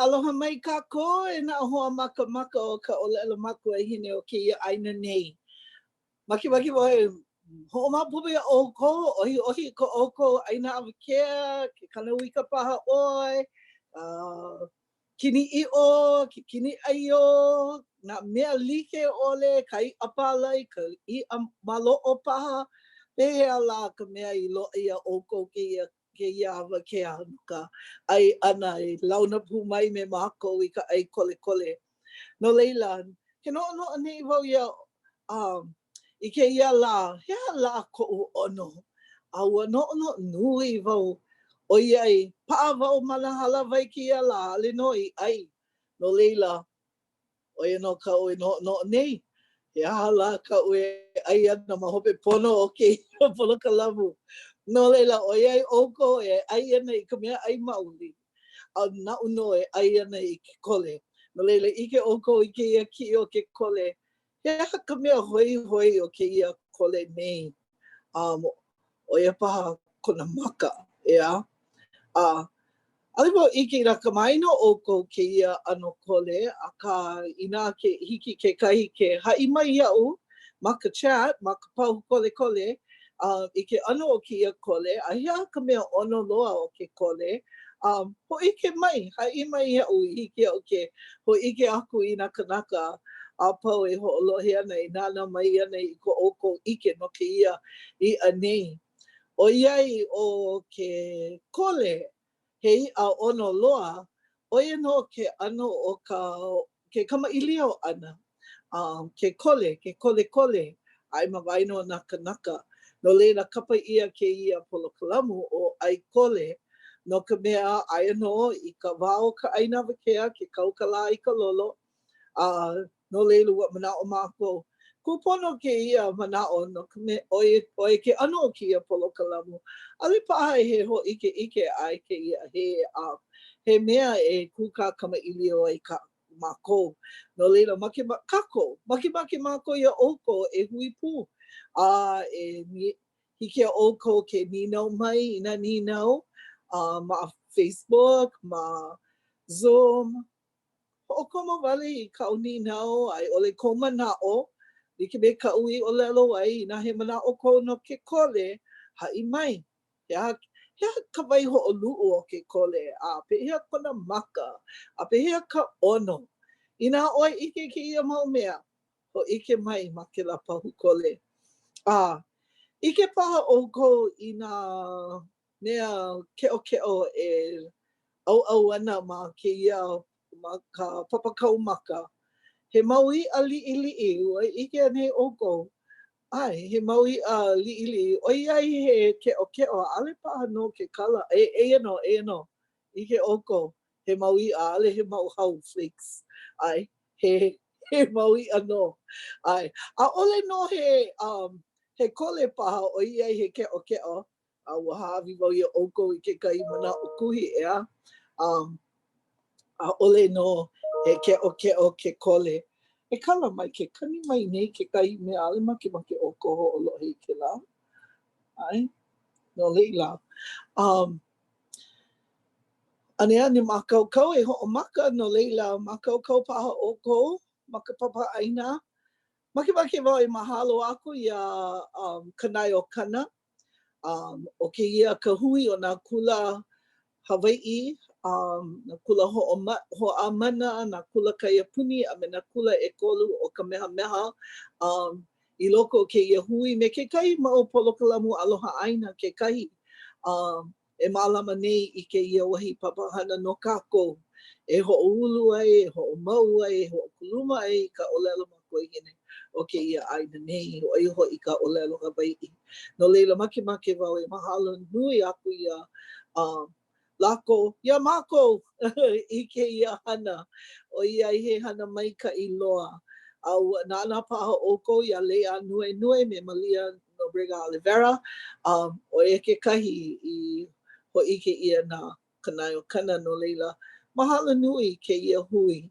aloha mai kākou e nā hoa maka o ka ʻōlelo makua hine o kēia ʻaina nei. Maki wai hoʻomapupe o kou, ohi ko oko ʻaina awakea, ke kanawika paha ʻoe, kini iʻo, ke kini aio, nā mea like ʻole, kai apalai, ka I maloʻo paha, pehea la ka mea I loa ia oko kēia awakea ka ai ana I launa pū mai me mākou I ka ai kole. No leila, he noʻonoʻo nei wau ia I kēia la, hea la koʻu ʻono. A ua noʻonoʻo nui wau o iai, paʻa wau manahala wai kēia la, ale no I ai. No leila, o ia no ka ue noʻonoʻo nei. Hea la ka ue ai ana ma hope pono o kēia polokalamu. No leila, o iai oko e ai ana I ka mea ai mauli. A naʻu no e ai ana I ke kole. No leila, ike oko I kēia ki o ke kole. Hea ka mea hoi o kēia kole nei. O ia paha kona maka, ea. Ali wau ike I ka maino oko kēia ano kole, a ka ina ke hiki ke kahi ke haʻi mai iaʻu, ma ka chat, ma ka pau kole. I ke ano o kēia kole, a hea ka mea ono loa o ke kole, hoʻike mai, haʻi mai iaʻu I hiki o ke hoʻike aku I nā kanaka, a pau e hoʻolohe ana I nāna mai ana I ko oko ike no kēia I anei. O iai o ke kole, he a ono loa, o ia no ke ano o ke kamaʻilio ana, ke kole, ai mawaino na kanaka. No leila kapa ia kēia polokalamu o ai kole, no ka mea aia no I ka wao ka ʻaina wakea, ke kaukala I ka lolo, no leila ua manaʻo mākou. Kupono kēia manaʻo no ka mea oi ke ano o kēia polokalamu. Ali paha he hō'ikeʻike ai kēia he mea e kūkā kamaʻilio ai ka mākou. No leila kākou, makemake mākou ia oko e hui pū. E hiki a oko ke ninau mai, ina ninau, ma Facebook, ma Zoom. Hoʻokomo wale I kau ninau, ai ʻole ko manaʻo, like me ka ui ʻōlelo ai, ina he manaʻo ko no ke kole, haʻi mai. Hea ka wai hoʻoluʻu o ke kole, a pehea kona maka, a pehea ka ono. Ina oi ike kēia mau mea, hoʻike mai ma ke lapahu kole. Ike paha oko I nā mea keʻokeʻo e au ana ma kēia ma ka papakau maka. He mauiʻa liʻiliʻi, ua ike ana he oko. He mauiʻa liʻiliʻi, oi ai he keʻokeʻo, ʻaʻole paha no ke kala. Eia no, ike oko, he mauiʻa, ʻaʻole he mau hau flakes. He mauiʻa no. ʻAʻole no he kole paha, oi ai he keʻokeʻo. Ua haʻawi wau ia oko I kekahi manaʻo kuhi ea. ʻAʻole no he keʻokeʻo ke kole. E kala mai ke kani mai nei kekahi mea ʻaʻole makemake oko hoʻolohe I kēlā. No leila. Anea ni mākaukau e hoʻomaka no leila. Mākaukau paha oko ma ka papaʻaina. Makemake wau e mahalo aku ia kanai o kana. O kēia ka hui o nā kula Hawaiʻi, nā kula hoʻamana, nā kula kaiapuni, a me nā kula ʻekolu o ka mehameha I loko o kēia hui me kekahi mau polokalamu aloha ʻaina kekahi. E mālama nei I kēia wahi papahana no kākou. E hoʻoulu ai, e hoʻomau ai, e hoʻokuluma ai I ka ʻōlelo makuahine o kēia ʻaina nei, ʻoi hoʻi ka ʻōlelo Hawaiʻi. No leila makemake wau e mahalo nui aku ia lako, ia mākou I kēia hana. O iai he hana maikaʻi loa. Nāna paha oko ia leʻa nue me malia no rega olivera. O ia kekahi I hoʻike ia nā kanai o kana no leila. Mahalo nui kēia hui.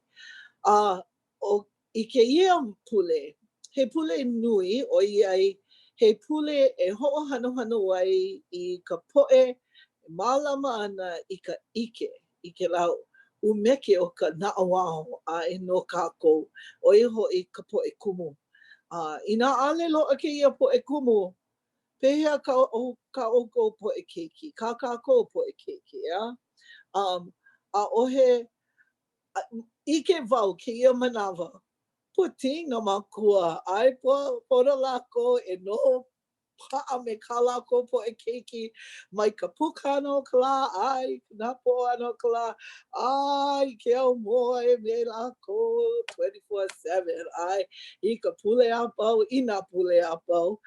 O I kēia pule, he pule nui o iai he pule e hoʻohanohano ai I ka poʻe, mālama ana I ka ʻike, I ke lau. umeke o ka naʻauao e no kākou o i hoʻi ka poʻe kumu. Ina ʻaʻole loaʻa kēia poʻe kumu, pehea ka ʻoukou poʻe keiki, ka kākou poʻe keiki, ea? ʻAʻohe ʻike wau kēia manawa, putina makua, ai pono lākou e no paʻa me kā lākou poʻe keiki mai ka puka no ka lā, ai nā poʻa no ka lā, ai ke au moa e me lākou 24/7, ai I ka pule a pau, I nā pule a pau.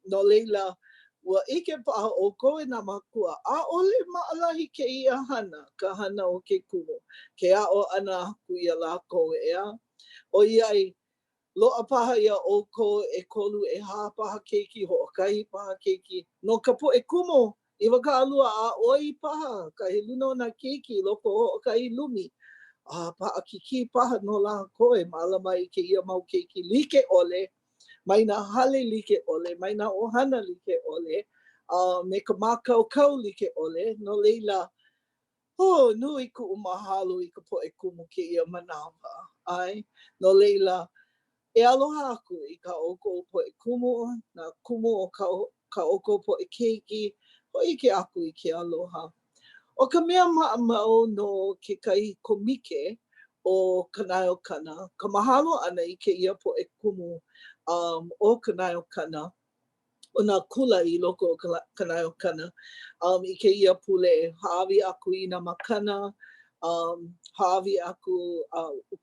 No leila, ua ʻike paha ʻoukou e nā makua, ʻaʻole maʻalahi kēia hana, ka hana o ke kumu, ke aʻo ʻana aku ia lākou ea. O iai, loaʻa paha ia ʻoukou e kolu e hā paha keiki, hoʻokahi paha keiki. No ka poʻe kumu, I waka-alua a oi paha, ka he luna o nā keiki loko o hoʻokahi lumi. Paʻa kiki paha no lākou e mālama I kēia mau keiki like ʻole, mai nā hale like ʻole, mai nā ʻohana like ʻole, me ka mākaukau like ʻole, no leila, nui kuʻu mahalo I ka poʻe kumu kēia manawa, ai, no leila, e aloha aku I ka ʻoukou poʻe kumu, nā kumu o ka ʻoukou poʻe keiki, hoʻike aku I ke aloha. O ka mea maʻamau no kekahi komike o Kanaiāina, ka mahalo ʻana I kēia poʻe kumu o Kanaiāina, o nā kula I loko o Kanaiāina, I kēia pule, haʻawi aku I nā makana, haʻawi aku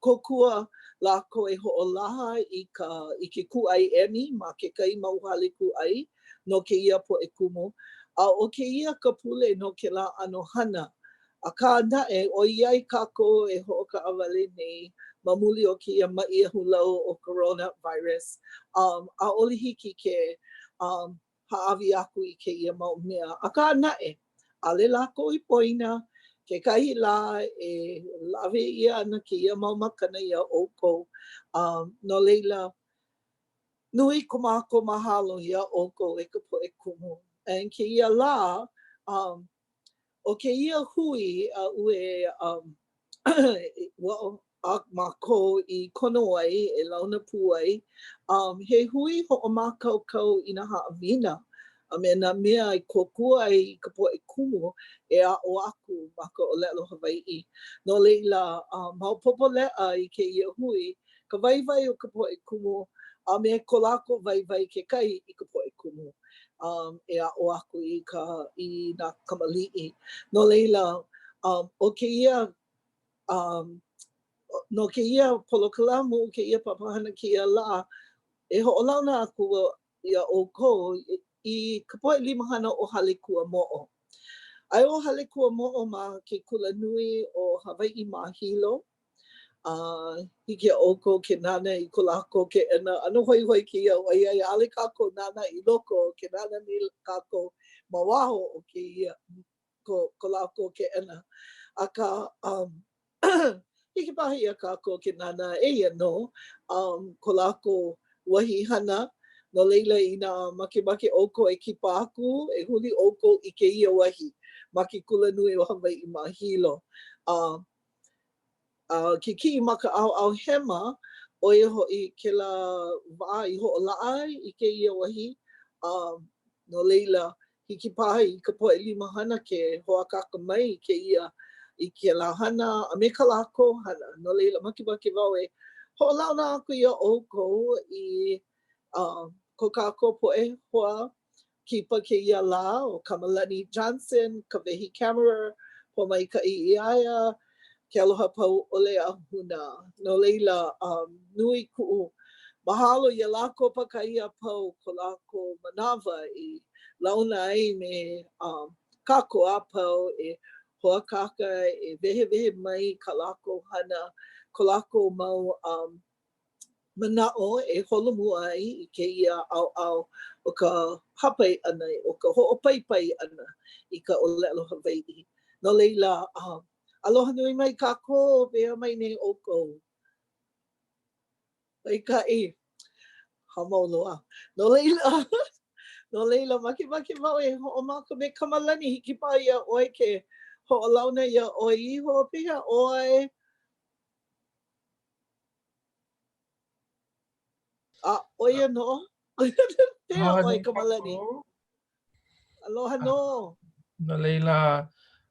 kokua lākou e hoʻolaha I ke kūʻai emi ma kekahi mau hale kūʻai no kēia poʻe kumu. O kēia ka pule no ke lā ʻano hana, ka naʻe o iai kākou e hoʻokaʻawale nei ma muli o kēia maʻi e hulau o coronavirus. ʻAʻole hiki ke haʻawi aku I kēia mau mea. Ka naʻe, ʻaʻole lākou I poina, kekahi lā e lawe ia ana kēia mau makana ia ʻoukou. No leila, nui ka mākou mahalo ia ʻoukou e ka poʻe kumu. And kēia lā, o kēia hui a ue a mākou I kona wai e launa pū ai, he hui hoʻomākaukau I nā haʻawina, a me nā mea I kokua ai I ka poʻe kumu e aʻo aku ma ka ʻōlelo Hawaiʻi. No leila, maopopo leʻa I kēia hui, ka waiwai o ka poʻe kumu, a me ko lākou waiwai kekahi I ka poʻe kumu. E aʻo aku I nā kamaliʻi. No leila, o kēia, no kēia polokalamu, kēia papahana kēia lā, e hoʻolauna aku ia ʻoukou I ka poʻe limahana o Hale Kuamoʻo. Ai o Hale Kuamoʻo ma ke kulanui o Hawaiʻi ma Hilo. Hiki ʻoukou ke nana I ko lākou ke ʻena, ano hoihoi kēia ʻoiai, ʻaʻole kākou nana I loko, ke nana ni kākou ma waho o kēia, ko lākou ke ʻena. Aka, hiki paha ia kākou ke nana eia no, ko lākou wahi hana, no leila I nā makemake ʻoukou e kipa aku, e huli ʻoukou I kēia wahi, ma ke kulanui o Hawaiʻi ma Hilo. Ke kiʻi ma ka ʻaoʻao hema, ʻo ia hoʻi kēlā wā I hoʻolaʻa I kēia wahi, no leila, hiki paha I ka poʻe limahana ke hoʻakaka mai kēia I kēlā hana, a me ka lākou hana. No leila, makemake wau e hoʻolauna aku ia ʻoukou I ko kākou poʻe hoa, kipa kēia lā o Kamalani Johnson, Kawehi Kammerer, Pōmaikaʻi Iaea, Kealohapauʻole Ahuna. No leila, nui kuʻu mahalo ia lākou pakaia pau ko lākou manawa I launa ai me kākou a pau e hoakaka e wehewehe mai ka lākou hana, ko lākou mau manaʻo e holomua ai I kēia ʻaoʻao o ka hapai ʻana, o ka hoʻopaipai ʻana I ka ʻōlelo Hawaiʻi. No leila, aloha nui mai kākou, wea mai nei ʻoukou. Maikaʻi, hamau loa. No leila, no leila, makemake wau e hoʻomaka me Kamalani, hiki paha ia ʻoe ke hoʻolauna ia oi hoʻopika oi. Oia no. Pea oi Kamalani. Aloha no. No leila,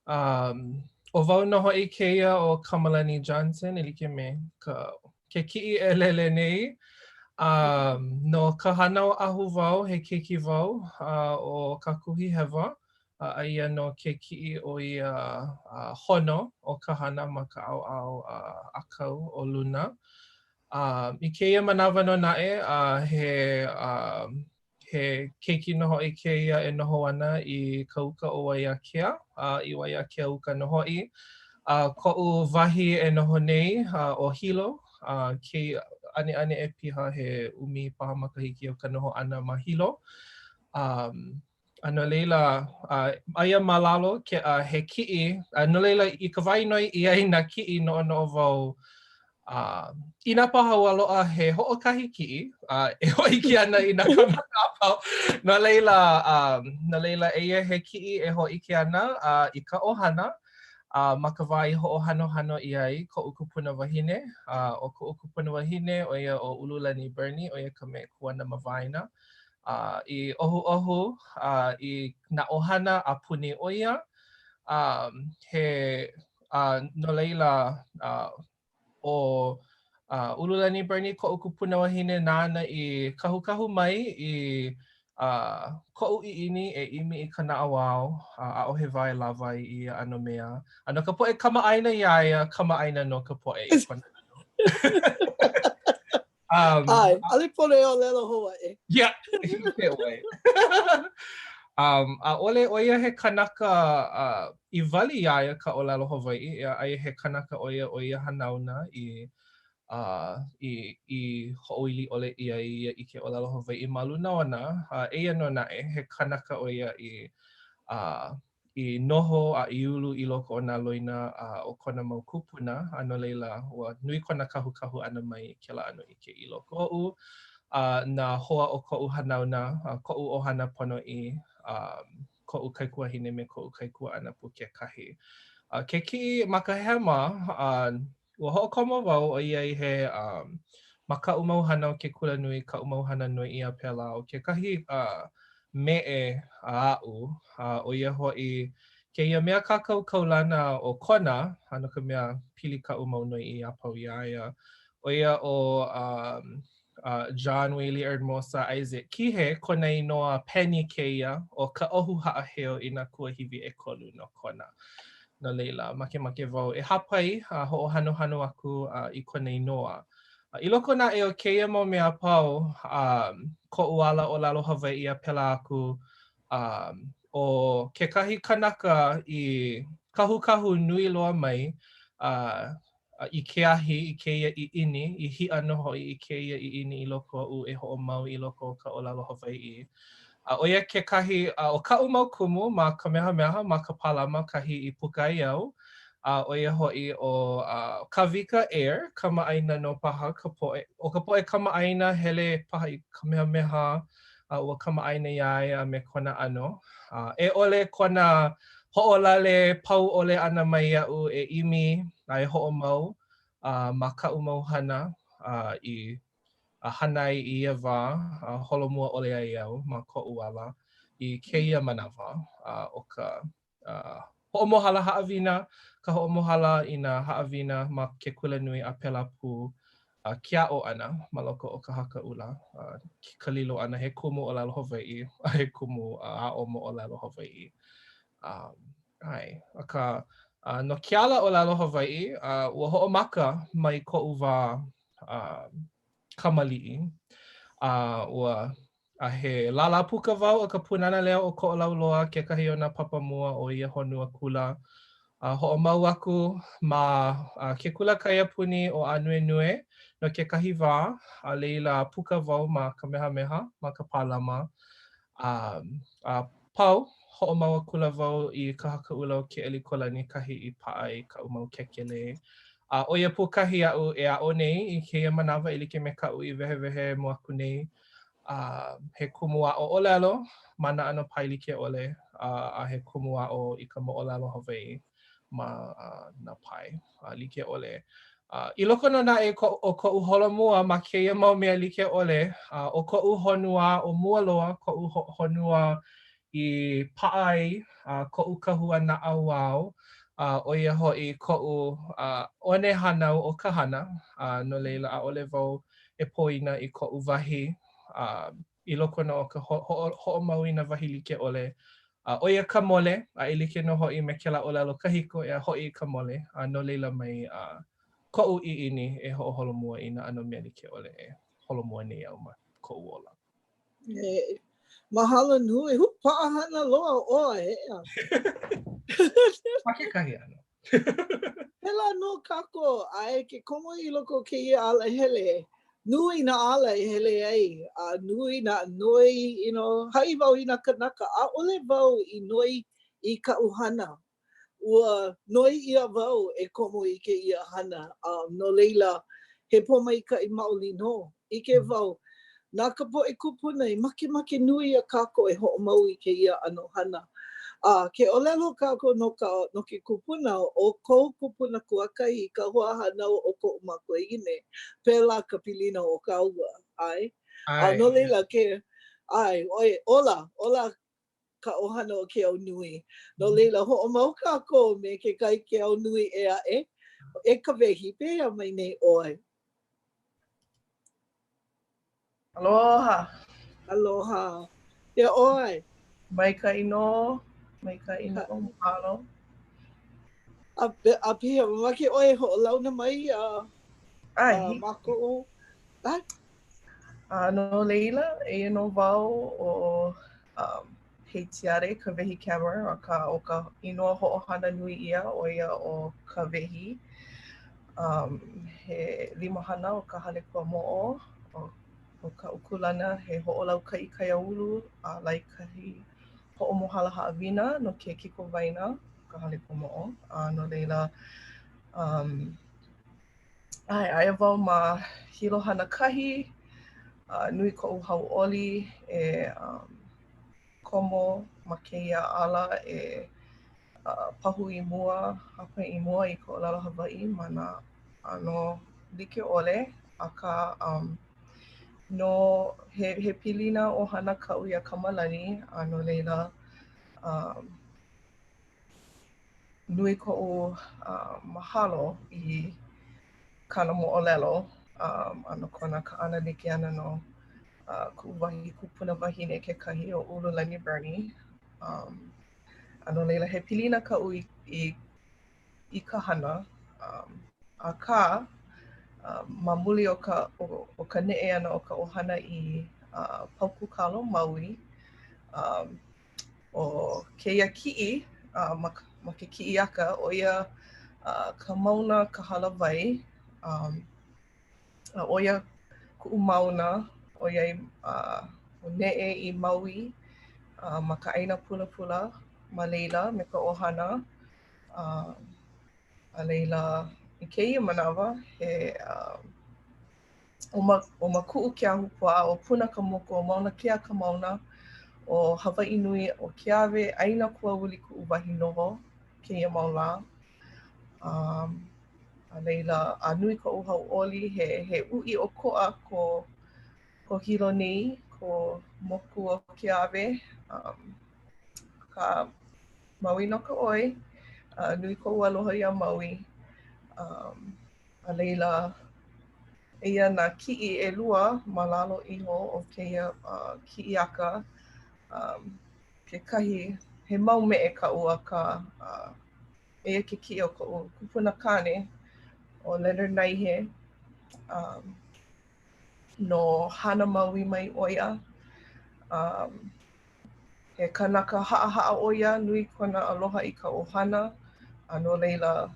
o wau no hoi kēia o Kamalani Johnson, e like me ke kiʻi e lele nei. No ka hana o ahu wau, he keiki wau o kakuhi hewa. Aia no ke kiʻi o ia hono o ka hana ma ka ʻaoʻao akau o luna. I kēia manawa no naʻe, he keiki no hoʻi kēia e noho ana I ka uka o Waiakea, I Waiakea uka no hoʻi. Koʻu wahi e noho nei o hilo, ke ane e piha he umi paha makahiki o ka noho ana ma hilo. No leila, aia malalo he kiʻi, no leila I ka wainoi I ai nā kiʻi no wau I nā paha waloa he hoʻokahi kiʻi, e hoʻiki ana I nā kamakapau. No leila eia he kiʻi e hoʻiki ana I ka ʻohana, ma ka wā I hoʻohanohano I ai koʻu kupuna wahine. O koʻu kupuna wahine o ia o Ululani Bernie, o ia ka me kuana mawaina. I ohu I nā ʻohana a puni o ia. He no leila o Ululani Bernie koʻu kupuna wahine nāna I kahu mai I koʻu iʻini e imi I ka naʻauao ʻaʻohe wae lawa I ia ano mea. No ka poʻe kamaʻaina Iaea, kamaʻaina no ka poʻe I kona ano. Ai, ali pole ʻōlelo Hawaiʻi. Yeah, he wai. ʻAʻole o ia he kanaka I wali Iaea ka ʻōlelo Hawaiʻi, aia he kanaka o ia hanauna I hoʻoili ʻole ia I ke ʻōlelo Hawaiʻi ma luna ona. Eia no naʻe, he kanaka o ia I noho I ulu I loko o nā loina o kona mau kupuna. No leila, ua nui kona kahu ana mai kela ano I ke I loko oʻu. Nā hoa o koʻu hanauna, koʻu ʻohana pono I koʻu kaikuahine me koʻu kaikua ana puke kahi. Ke kiʻi makahema, ua hoʻokomo wau o iai he ma kaʻu mau hana o ke kulanui, kaʻu mau hana nui ia pela o ke kahi meʻe aʻu o ia hoʻi kēia mea kākou kaulana o kona, no ka mea pili kaʻu mau nui I apau Iaea. O ia o John Whaley Erdmosa Isaac Kihe, kona inoa penny kēia o ka ohu haʻaheo I nā kuahiwi e kolu no kona. No leila, make wau e hapai hoʻohanohano aku I kona inoa. I loko naʻe o kēia mau mea pau, koʻu ala ʻōlelo Hawaiʻi a pela aku o kekahi kanaka I kahu nui loa mai I ke ahi, I kēia iʻini, I hiʻa no hoʻi I kēia iʻini I loko oʻu e hoʻomau I loko o ka ʻōlelo Hawaiʻi. O ia kekahi o kaʻu mau kumu ma Kamehameha ma ka palama kahi I puka ai au. O ia hoʻi o Kawika Air, kamaʻaina no paha ka poʻe. O ka poʻe kamaʻaina hele paha I Kamehameha, ua kamaʻaina Iaea me kona ano. E ʻole kona hoʻolale pau ʻole ana mai iaʻu e imi a e hoʻomau ma kaʻu mau hana I hanai I ia wā, holomua ʻole ai au ma koʻu ala I kēia manawa o ka hoʻomohala haʻawina, ka hoʻomohala I nā haʻawina ma ke kulanui a pela pū kiaʻo ʻana ma loko o ka hakaʻula. Ka lilo ʻana he kumu ʻōlelo Hawaiʻi a he kumu ʻaʻomo ʻōlelo Hawaiʻi. Ai, aka no keala ʻōlelo Hawaiʻi, ua hoʻomaka mai koʻu wā kamaliʻi. Ua he lala puka wau o ka punana leo o koʻo lauloa kekahi o nā papamua o ia honua kula. Hoʻomau aku ma ke kula kaiapuni o Anuenue no kekahi wā, a leila puka wau ma Kamehameha ma ka palama. Pau, hoʻomau akula wau I ka hakaʻula o ke ʻelikolani kahi I paʻai kaʻu mau kekele. O ia pukahi aʻu e aʻo nei I keia manawa I like me kaʻu I wehewehe mo aku nei. he kumuwaiwai ʻōlelo, mana ana paʻi like ʻole, a he kumuwaiwai I ka ʻōlelo Hawaiʻi ma nā paʻi like ʻole. I loko no naʻe o koʻu holomua ma kēia mau mea like ʻole, o koʻu honua o mua loa, koʻu honua I paʻi, koʻu kahua naʻauao, ʻo ia hoʻi koʻu ʻone hanau o ka hana, no leila ʻaʻole wau e poina I koʻu wahi, I loko no o ka hoʻomauina wahi like ʻole. ʻO ia ka mole, e like no hoʻi me kēlā ʻōlelo kahiko e hoʻi ka mole, no leila mai koʻu iʻini e hoʻoholomua I nā ano mea like ʻole e holomua nei au ma koʻu ola. Mahalo nui, hu paʻahana loa oa hea. Makekahi ano. Pela no kākou, ai ke komo I loko kēia ala hele. Nui na ala e hele ai, nui na noi, hai wau I nā kanaka, ʻaʻole wau I noi I ka uhana. Ua noi ia wau e komo I kēia hana, no leila he Pōmaikaʻi maʻolino. Ike wau, nā ka poʻe kupuna I make nui a kākou e hoʻomau I kēia ano hana. Ke ʻōlelo kākou no ke kupuna o kou kupuna kuakahi I ka hoa hanau o koʻu makuahine, pela ka pilina o ka ua, ai? No leila ke, oi, ola ka ʻohana o ke au nui. No leila hoʻomau kākou me ke kai ke au nui e aʻe, e Kawehi, pēia mai nei ʻoe. Aloha. Aloha. Ia ʻoe. Maikaʻi no, mahalo. A pia, mamake ʻoe hoʻolauna mai mākoʻo. No leila, eia no wau o he tiare Kawehi Kammerer o ka inoa hoʻohana nui ia o ia o Kawehi. He limahana o ka Hale Kuamoʻo o ka ukulana he hoʻolaukaʻi kaiāulu a laikahi hoʻomohala haʻawina no ke kiko waina ka Hale Kuamoʻo. No leila, aia wau ma hilo hana kahi, nui koʻu hauʻoli e komo ma kēia ala e pahu I mua, hapa I mua I ka ʻōlelo Hawaiʻi ma nā ʻano like ʻole, akā no he pilina o hana kaʻu iā Kamalani, no leila nui koʻu mahalo I kana moʻolelo, no kona ka ʻana like ana no kuʻu wahi kupuna wahine kekahi o Ululani Bernie. No leila he pilina kaʻu I ka hana, akā ma muli o ka neʻe ana o ka ʻohana I Paupukalo Maui, o kēia kiʻi ma ke kiʻi aka o ia ka mauna ka halawai, o ia kuʻu mauna o iai neʻe I Maui ma ka ʻaina pulapula ma leila me ka ʻohana, a leila I kēia manawa he o ma kuʻu keahupua o puna ka moku o mauna ke a ka mauna o Hawaiʻi nui o Keawe ʻaina kuauli kuʻu wahi noho kēia mau lā. A leila a nui koʻu hauʻoli he uʻi o koʻa ko hilo nei ko moku o Keawe, ka Maui no ka ʻoi, nui koʻu aloha iā Maui, a leila eia nā kiʻi ʻelua ma lalo iho o kēia kiʻi aka, kekahi he mau meʻe kaʻu akā eia ke kiʻi o koʻu kupuna kane o Leonard Naihe, no hana Maui mai ʻoia, he kanaka haʻahaʻa ʻoia nui kona aloha I ka ʻohana, no leila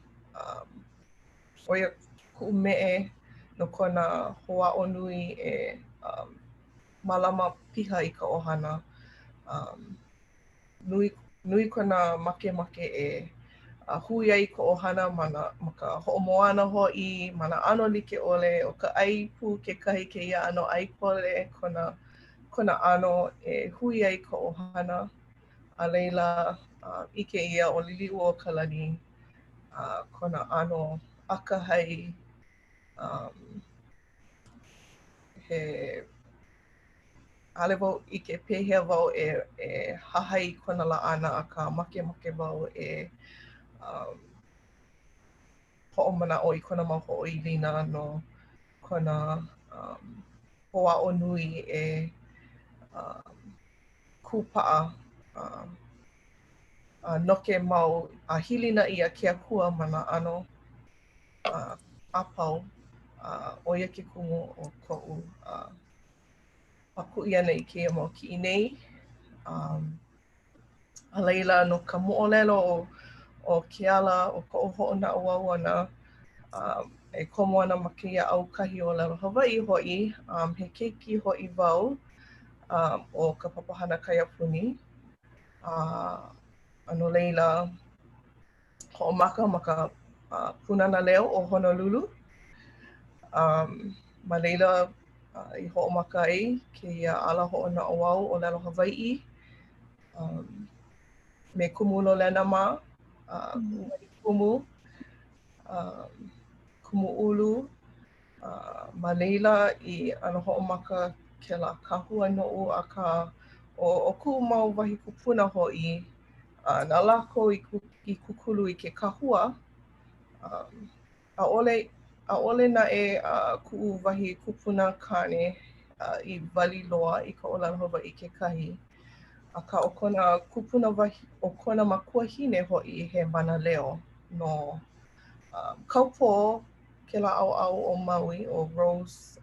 ʻoia kuʻu meʻe no kona hoʻaʻo nui e mālama piha I ka ʻohana, nui kona makemake e hui ai ka ʻohana ma ka hoʻomoana ma nā ʻano like ʻole o ka ʻai pu kekahi kēia ʻano ʻai pole kona kona ʻano e hui ai ka ʻohana, a leila ʻike ia o liliʻu o ka lani, kona ʻano akahai, he ʻaʻole wau ʻike pehea wau e hahai kona laʻana akā makemake wau e hoʻomanaʻo i kona mau hoʻoilina no kona hoʻaʻo nui e kūpaʻa noke mau a hilina ia ke akua ma nā ʻano apau ʻo ia ke kumu o koʻu pakuʻi ana i kēia mau kiʻi nei. A leila no ka moʻolelo o ke ala o koʻu hoʻonaʻauao ana e komo ana ma kēia ʻaukahi ʻōlelo Hawaiʻi hoʻi, he keiki hoʻi wau o ka papahana kaiapuni. A no leila hoʻomaka ma ka punana leo o Honolulu. Ma leila i hoʻomaka ai kēia ala hoʻonaʻauao ʻōlelo Hawaiʻi me kumu lolena ma, kumu, kumuʻulu, ma leila i ano hoʻomaka kēlā kāhua noʻu akā o kuʻu mau wahi kupuna hoʻi nā lākou i kukulu i ke kāhua ʻaʻole naʻe kuʻu wahi kupuna kane i wali loa i ka ʻōlelo Hawaiʻi kekahi. Akā o kona kupuna wahi o kona makua hine hoʻi he mana leo no kaupō kēlā ʻaoʻao o Maui o Rose